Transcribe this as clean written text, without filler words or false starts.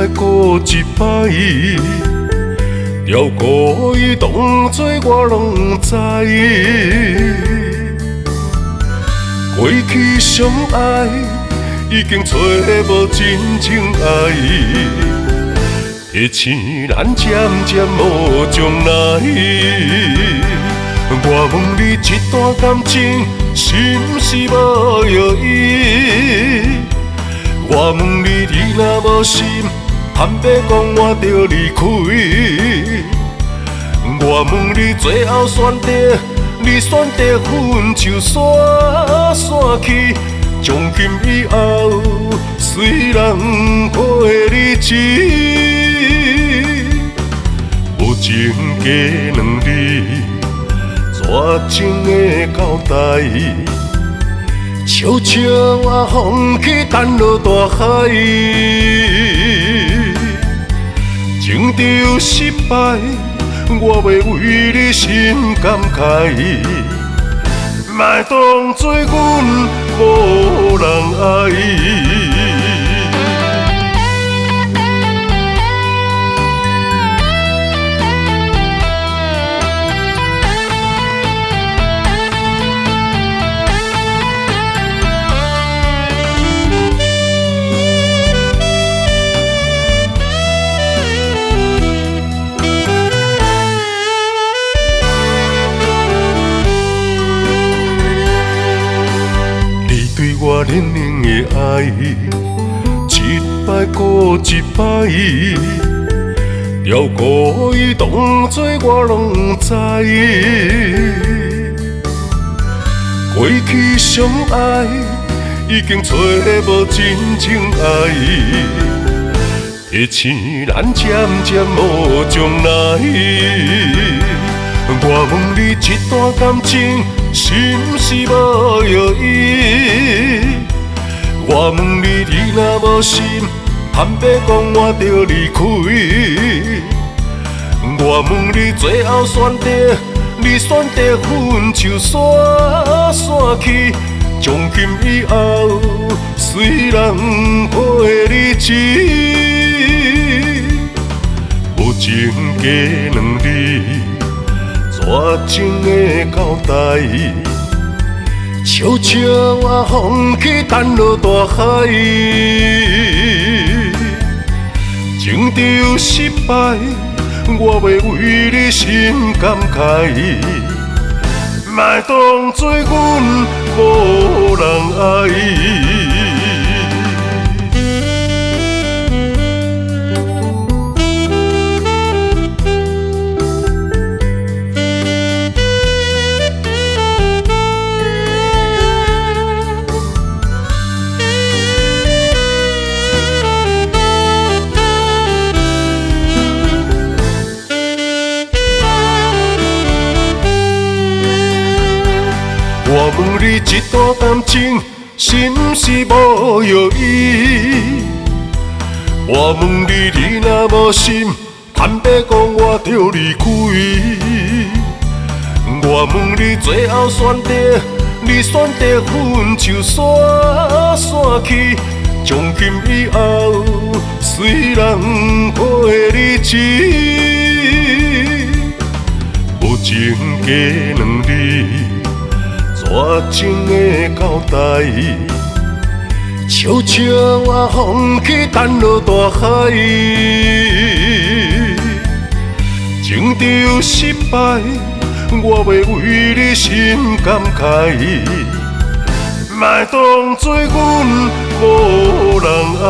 摆过一摆，条故意当作我拢知。过去相爱，已经找无真情爱，提醒咱渐渐无将来。我问你，这段感情是毋是无药医？我问你，你若无心，坦白讲我就离开。我问你，最后选择，你选择分手散去，从今以后随人过的日子，无情加两字，绝情的交代。悄悄啊，放弃沉落大海，情着失败，我要为你心感慨，莫当作阮无人爱。我冷冷的爱，一摆过一摆，条故意当作我拢知。过去相爱，已经找无真情爱，提醒咱渐渐无将来。我问你，这段感情是毋是无药医？我问你，你若无心，坦白讲我就离开。我问你，最后选择，你选择分手散去，从今以后随人过的日子，无情加两字，绝情的交代。悄悄啊，放弃沉落大海，情着失败，我要为你心感慨，莫当作阮无人爱。我问你，这段感情是毋是无药医？我问你，你若无心，坦白讲我就离开。我问你，最后选择，你选择分手散去，从今以后随人过的日子，无情加两字，绝情的交代。悄悄啊，放弃沉落大海，情着失败，我要为你心感慨，莫当作阮无人爱。